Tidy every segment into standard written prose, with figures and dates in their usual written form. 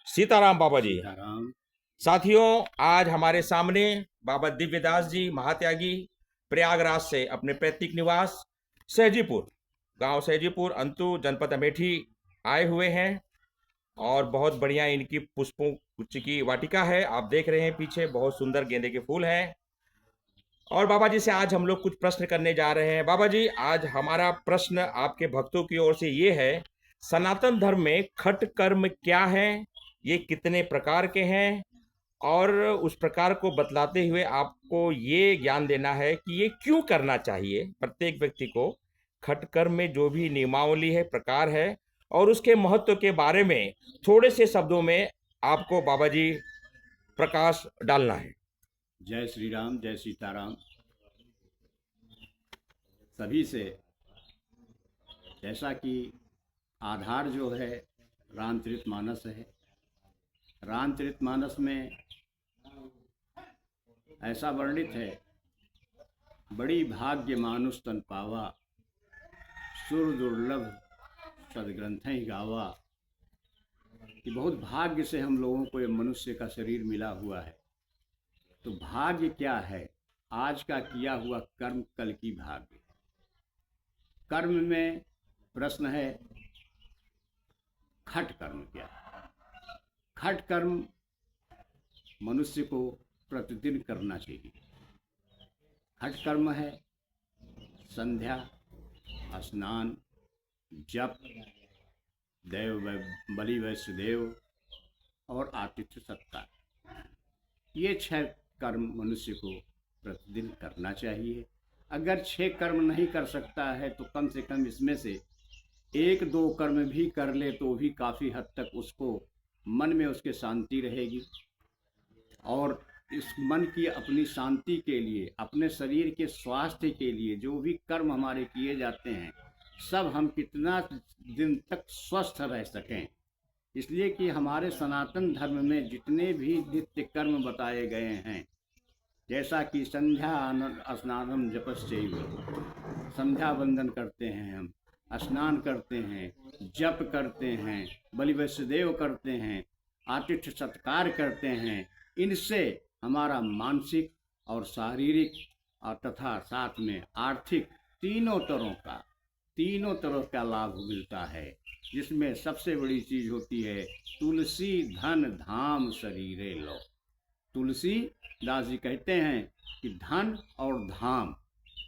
सीताराम बाबा जी। सीताराम। साथियों, आज हमारे सामने बाबा दिव्यदास जी महात्यागी प्रयागराज से अपने पैतृक निवास सहजीपुर, गांव सहजीपुर अंतु जनपद अमेठी आए हुए हैं। और बहुत बढ़िया इनकी पुष्पों गुच्छ की वाटिका है। आप देख रहे हैं पीछे बहुत सुंदर गेंदे के फूल हैं। और बाबा जी से आज हम लोग कुछ प्रश्न करने जा रहे हैं। बाबा जी, आज हमारा प्रश्न आपके भक्तों की ओर से ये है, सनातन धर्म में खट कर्म क्या है, ये कितने प्रकार के हैं, और उस प्रकार को बतलाते हुए आपको ये ज्ञान देना है कि ये क्यों करना चाहिए प्रत्येक व्यक्ति को। खट कर्म में जो भी नियमावली है, प्रकार है, और उसके महत्व के बारे में थोड़े से शब्दों में आपको बाबा जी प्रकाश डालना है। जय श्री राम, जय सीताराम। सभी से जैसा कि आधार जो है रामचरितमानस है। रामचरितमानस में ऐसा वर्णित है, बड़ी भाग्य मानुष तन पावा, सुर दुर्लभ सदग्रंथ ही गावा। कि बहुत भाग्य से हम लोगों को ये मनुष्य का शरीर मिला हुआ है। तो भाग्य क्या है? आज का किया हुआ कर्म कल की भाग्य। कर्म में प्रश्न है, खट कर्म क्या है? खट कर्म मनुष्य को प्रतिदिन करना चाहिए। खट कर्म है संध्या, स्नान, जप, देव बलि वैश्य देव और आतिथ्य सत्कार। ये 6 कर्म मनुष्य को प्रतिदिन करना चाहिए। अगर 6 कर्म नहीं कर सकता है तो कम से कम इसमें से 1-2 कर्म भी कर ले तो भी काफ़ी हद तक उसको मन में उसके शांति रहेगी। और इस मन की अपनी शांति के लिए, अपने शरीर के स्वास्थ्य के लिए जो भी कर्म हमारे किए जाते हैं, सब हम कितना दिन तक स्वस्थ रह सकें। इसलिए कि हमारे सनातन धर्म में जितने भी नित्य कर्म बताए गए हैं, जैसा कि संध्या स्नानम जपश्चैव, संध्या वंदन करते हैं, हम स्नान करते हैं, जप करते हैं, बलि वैश्यदेव करते हैं, आतिथ्य सत्कार करते हैं। इनसे हमारा मानसिक और शारीरिक और तथा साथ में आर्थिक तीनों तरह का लाभ मिलता है। जिसमें सबसे बड़ी चीज़ होती है, तुलसी धन धाम शरीरे लो। तुलसी दास जी कहते हैं कि धन और धाम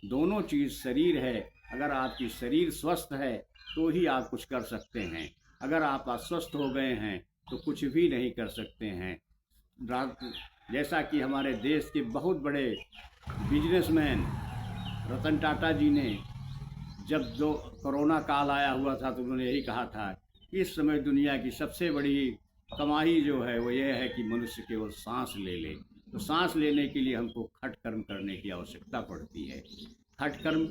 दोनों चीज़ शरीर है। अगर आपकी शरीर स्वस्थ है तो ही आप कुछ कर सकते हैं। अगर आप अस्वस्थ हो गए हैं तो कुछ भी नहीं कर सकते हैं। जैसा कि हमारे देश के बहुत बड़े बिजनेसमैन रतन टाटा जी ने, जब जो कोरोना काल आया हुआ था तो उन्होंने यही कहा था, इस समय दुनिया की सबसे बड़ी कमाई जो है वो ये है कि मनुष्य केवल सांस ले ले। तो सांस लेने के लिए हमको खट कर्म करने की आवश्यकता पड़ती है। खट कर्म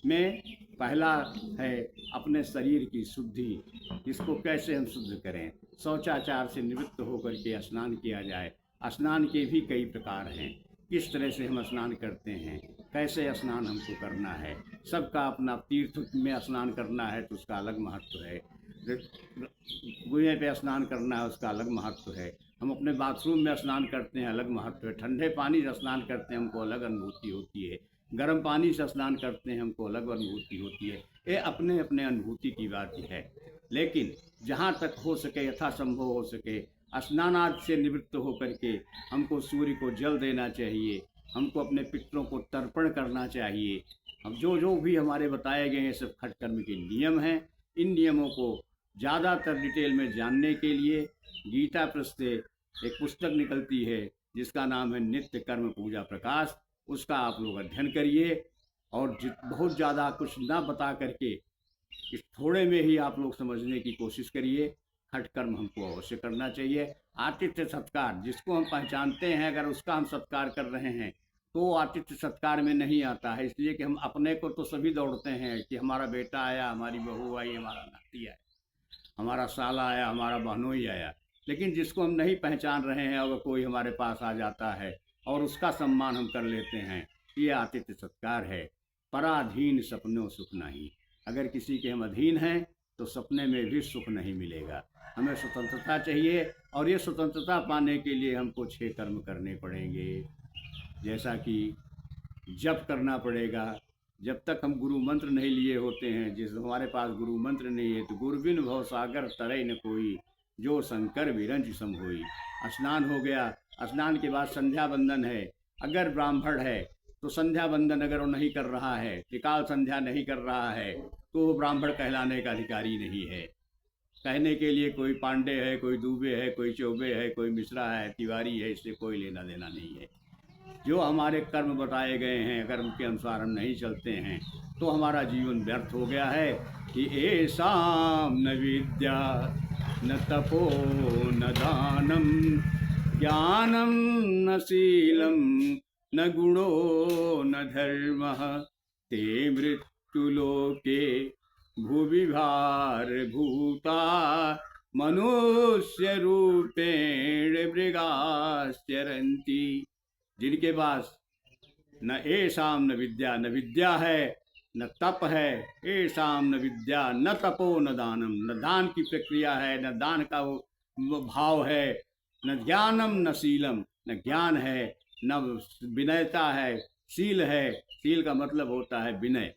में पहला है अपने शरीर की शुद्धि। इसको कैसे हम शुद्ध करें? शौचाचार से निवृत्त होकर के स्नान किया जाए। स्नान के भी कई प्रकार हैं। किस तरह से हम स्नान करते हैं, कैसे स्नान हमको करना है, सबका अपना। तीर्थ में स्नान करना है तो उसका अलग महत्व है, कुएं पे स्नान करना है उसका अलग महत्व है, हम अपने बाथरूम में स्नान करते हैं अलग महत्व है, ठंडे पानी से स्नान करते हैं हमको अलग अनुभूति होती है, गर्म पानी से स्नान करते हैं हमको अलग अनुभूति होती है। ये अपने अपने अनुभूति की बात है। लेकिन जहाँ तक हो सके, यथासंभव हो सके, स्नानादि से निवृत्त होकर के हमको सूर्य को जल देना चाहिए, हमको अपने पितरों को तर्पण करना चाहिए। अब जो भी हमारे बताए गए हैं सब खट कर्म के नियम हैं। इन नियमों को ज़्यादातर डिटेल में जानने के लिए गीता प्रेस से एक पुस्तक निकलती है जिसका नाम है नित्य कर्म पूजा प्रकाश। उसका आप लोग अध्ययन करिए और बहुत ज़्यादा कुछ ना बता करके इस थोड़े में ही आप लोग समझने की कोशिश करिए। खट कर्म हमको अवश्य करना चाहिए। आतिथ्य सत्कार जिसको हम पहचानते हैं, अगर उसका हम सत्कार कर रहे हैं तो आतिथ्य सत्कार में नहीं आता है। इसलिए कि हम अपने को तो सभी दौड़ते हैं कि हमारा बेटा आया, हमारी बहू आई, हमारा नाती आया, हमारा साला आया, हमारा बहनोई आया। लेकिन जिसको हम नहीं पहचान रहे हैं, अगर कोई हमारे पास आ जाता है और उसका सम्मान हम कर लेते हैं, ये आतिथ्य सत्कार है। पराधीन सपनों सुख नहीं। अगर किसी के हम अधीन हैं तो सपने में भी सुख नहीं मिलेगा। हमें स्वतंत्रता चाहिए, और ये स्वतंत्रता पाने के लिए हमको 6 कर्म करने पड़ेंगे। जैसा कि जप करना पड़ेगा। जब तक हम गुरु मंत्र नहीं लिए होते हैं, जिस हमारे पास गुरु मंत्र नहीं है, तो गुरबिन भव सागर तरय न कोई, जो शंकर विरंज सम होई। स्नान हो गया, स्नान के बाद संध्या बंदन है। अगर ब्राह्मण है तो संध्या बंदन अगर वो नहीं कर रहा है, त्रिकाल संध्या नहीं कर रहा है, तो वो ब्राह्मण कहलाने का अधिकारी नहीं है। कहने के लिए कोई पांडे है, कोई दुबे है, कोई चौबे है, कोई मिश्रा है, तिवारी है, इससे कोई लेना देना नहीं है। जो हमारे कर्म बताए गए हैं, अगर उनके अनुसार हम नहीं चलते हैं तो हमारा जीवन व्यर्थ हो गया है। कि ऐसाम न विद्या न तपो न दानम ज्ञानम न शीलम न गुणो न धर्म, ते मृत्युलोके भुवि भार भूता मनुष्य रूपेण मृगाश्चरन्ति। जिनके पास न ऐसाम न विद्या है, न तप है। ऐसाम न विद्या न तपो न दानम, न दान की प्रक्रिया है, न दान का वो भाव है, न ज्ञानम न शीलम, न ज्ञान है, न विनयता है, शील है। शील का मतलब होता है विनय।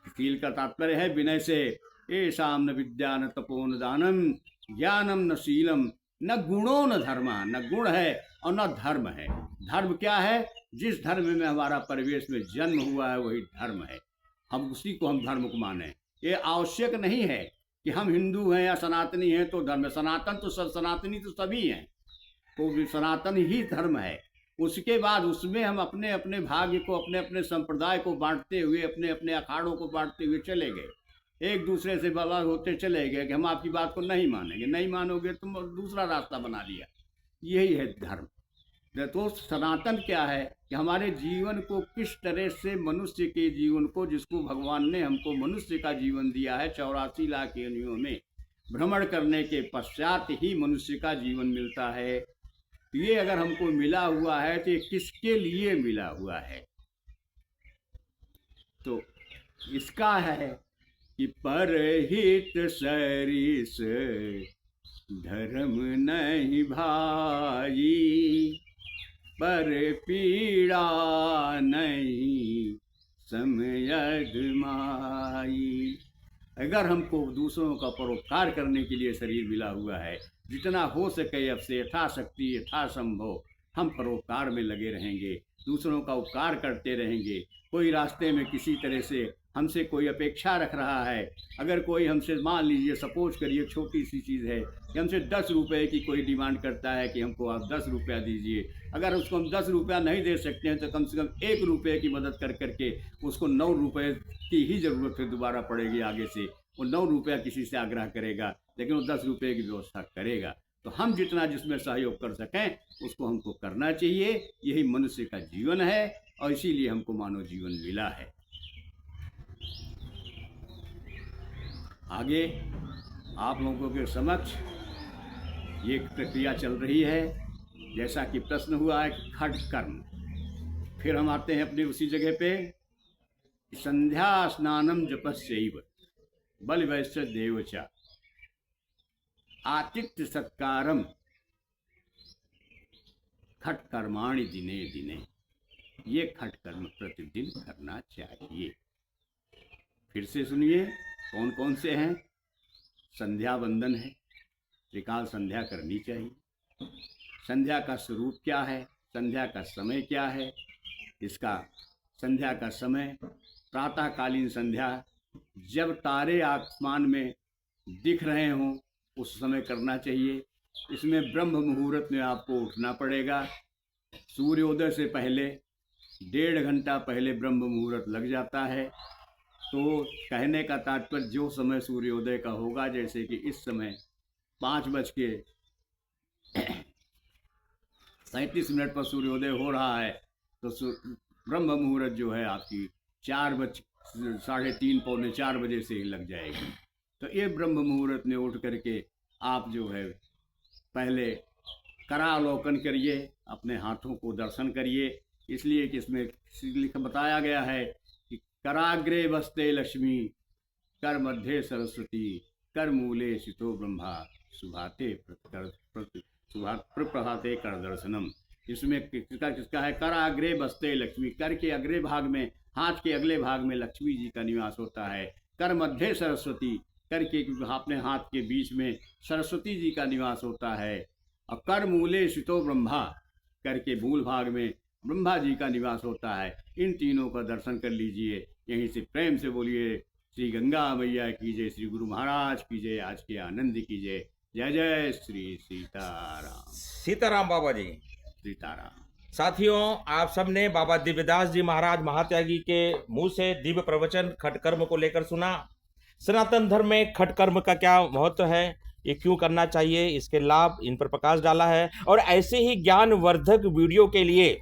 शील का तात्पर्य है विनय से। ऐसाम न विद्या न तपो न दानम ज्ञानम न शीलम न गुणो न धर्मा, न गुण है और न धर्म है। धर्म क्या है? जिस धर्म में हमारा परिवेश में जन्म हुआ है वही धर्म है, हम उसी को हम धर्म को माने। ये आवश्यक नहीं है कि हम हिंदू हैं या सनातनी हैं तो धर्म है। सनातन तो सब, सनातनी तो सभी हैं, तो सनातन ही धर्म है। उसके बाद उसमें हम अपने अपने भाग्य को, अपने अपने संप्रदाय को बांटते हुए, अपने अपने अखाड़ों को बांटते हुए चले गए। एक दूसरे से बला होते चले गए कि हम आपकी बात को नहीं मानेंगे, नहीं मानोगे तुम दूसरा रास्ता बना लिया। यही है धर्म। तो सनातन क्या है कि हमारे जीवन को किस तरह से, मनुष्य के जीवन को, जिसको भगवान ने हमको मनुष्य का जीवन दिया है, 84 लाख योनियों में भ्रमण करने के पश्चात ही मनुष्य का जीवन मिलता है। ये अगर हमको मिला हुआ है तो ये किसके लिए मिला हुआ है? तो इसका है कि परहित सरिस धर्म नहीं भाई, पर पीड़ा नहीं समयद माई। अगर हमको दूसरों का परोपकार करने के लिए शरीर मिला हुआ है, जितना हो सके अब से यथाशक्ति यथासंभव हम परोपकार में लगे रहेंगे, दूसरों का उपकार करते रहेंगे। कोई रास्ते में किसी तरह से हमसे कोई अपेक्षा रख रहा है, अगर कोई हमसे, मान लीजिए सपोज करिए छोटी सी चीज़ है कि हमसे 10 रुपये की कोई डिमांड करता है कि हमको आप 10 रुपया दीजिए। अगर उसको हम 10 रुपया नहीं दे सकते हैं तो कम से कम 1 रुपये की मदद कर करके उसको 9 रुपये की ही ज़रूरत है दोबारा पड़ेगी आगे से। वो 9 रुपया किसी से आग्रह करेगा, लेकिन वो 10 रुपये की व्यवस्था करेगा। तो हम जितना जिसमें सहयोग कर सकें उसको हमको करना चाहिए। यही मनुष्य का जीवन है और इसीलिए हमको मानव जीवन मिला है। आगे आप लोगों के समक्ष ये प्रक्रिया चल रही है। जैसा कि प्रश्न हुआ है कि खट कर्म, फिर हम आते हैं अपनी उसी जगह पे। संध्या स्नानम जपस्यैव बल वैश्य देवचा आतिथ्य सत्कारम खट कर्माणि दिने दिने। ये खट कर्म प्रतिदिन करना चाहिए। फिर से सुनिए कौन कौन से हैं। संध्या वंदन है, त्रिकाल संध्या करनी चाहिए। संध्या का स्वरूप क्या है, संध्या का समय क्या है? इसका संध्या का समय प्रातःकालीन संध्या, जब तारे आसमान में दिख रहे हों उस समय करना चाहिए। इसमें ब्रह्म मुहूर्त में आपको उठना पड़ेगा। सूर्योदय से पहले 1.5 घंटा पहले ब्रह्म मुहूर्त लग जाता है। तो कहने का तात्पर्य जो समय सूर्योदय का होगा, जैसे कि इस समय 5:37 पर सूर्योदय हो रहा है, तो ब्रह्म मुहूर्त जो है आपकी 3:30 पौने 4 बजे से ही लग जाएगी। तो ये ब्रह्म मुहूर्त में उठ करके आप जो है पहले करावलोकन करिए, अपने हाथों को दर्शन करिए। इसलिए कि इसमें बताया गया है कि कराग्रे वस्ते लक्ष्मी, कर मध्य सरस्वती, कर मूले सितो ब्रह्मा, प्रभाते कर दर्शनम। इसमें किसका है? कर अग्रे बसते लक्ष्मी। कर के अग्रे भाग में, हाथ के अगले भाग में लक्ष्मी जी का निवास होता है। कर मध्य सरस्वती। कर के अपने हाथ के बीच में सरस्वती जी का निवास होता है। और कर मूले स्थितो ब्रह्मा। कर के मूल भाग में ब्रह्मा जी का निवास होता है। इन तीनों का दर्शन कर लीजिए। यहीं से प्रेम से बोलिए श्री गंगा मैया की जय, श्री गुरु महाराज की जय, आज के आनंद की जय। जय जय श्री सीताराम। सीताराम बाबा जी। सीताराम। साथियों, आप सबने बाबा दिव्यदास जी महाराज महात्यागी के मुंह से दिव्य प्रवचन खट कर्म को लेकर सुना। सनातन धर्म में खट कर्म का क्या महत्व है, ये क्यों करना चाहिए, इसके लाभ, इन पर प्रकाश डाला है। और ऐसे ही ज्ञानवर्धक वीडियो के लिए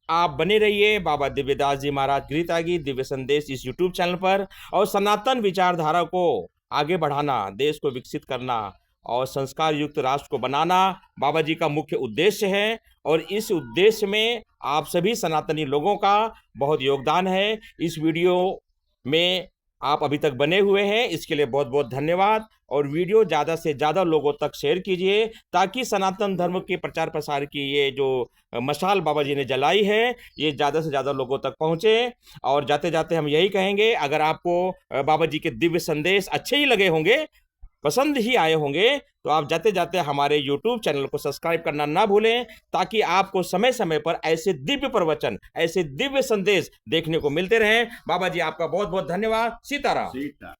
आप बने रहिए बाबा दिव्यदास जी महाराज गीतागी दिव्य संदेश इस यूट्यूब चैनल पर। और सनातन विचारधारा को आगे बढ़ाना, देश को विकसित करना और संस्कार युक्त राष्ट्र को बनाना बाबा जी का मुख्य उद्देश्य है। और इस उद्देश्य में आप सभी सनातनी लोगों का बहुत योगदान है। इस वीडियो में आप अभी तक बने हुए हैं, इसके लिए बहुत बहुत धन्यवाद। और वीडियो ज़्यादा से ज़्यादा लोगों तक शेयर कीजिए ताकि सनातन धर्म के प्रचार प्रसार की ये जो मशाल बाबा जी ने जलाई है ये ज़्यादा से ज़्यादा लोगों तक पहुँचे। और जाते जाते हम यही कहेंगे, अगर आपको बाबा जी के दिव्य संदेश अच्छे ही लगे होंगे, पसंद ही आए होंगे, तो आप जाते जाते हमारे YouTube चैनल को सब्सक्राइब करना ना भूलें ताकि आपको समय समय पर ऐसे दिव्य प्रवचन, ऐसे दिव्य संदेश देखने को मिलते रहें। बाबा जी आपका बहुत बहुत धन्यवाद। सीताराम।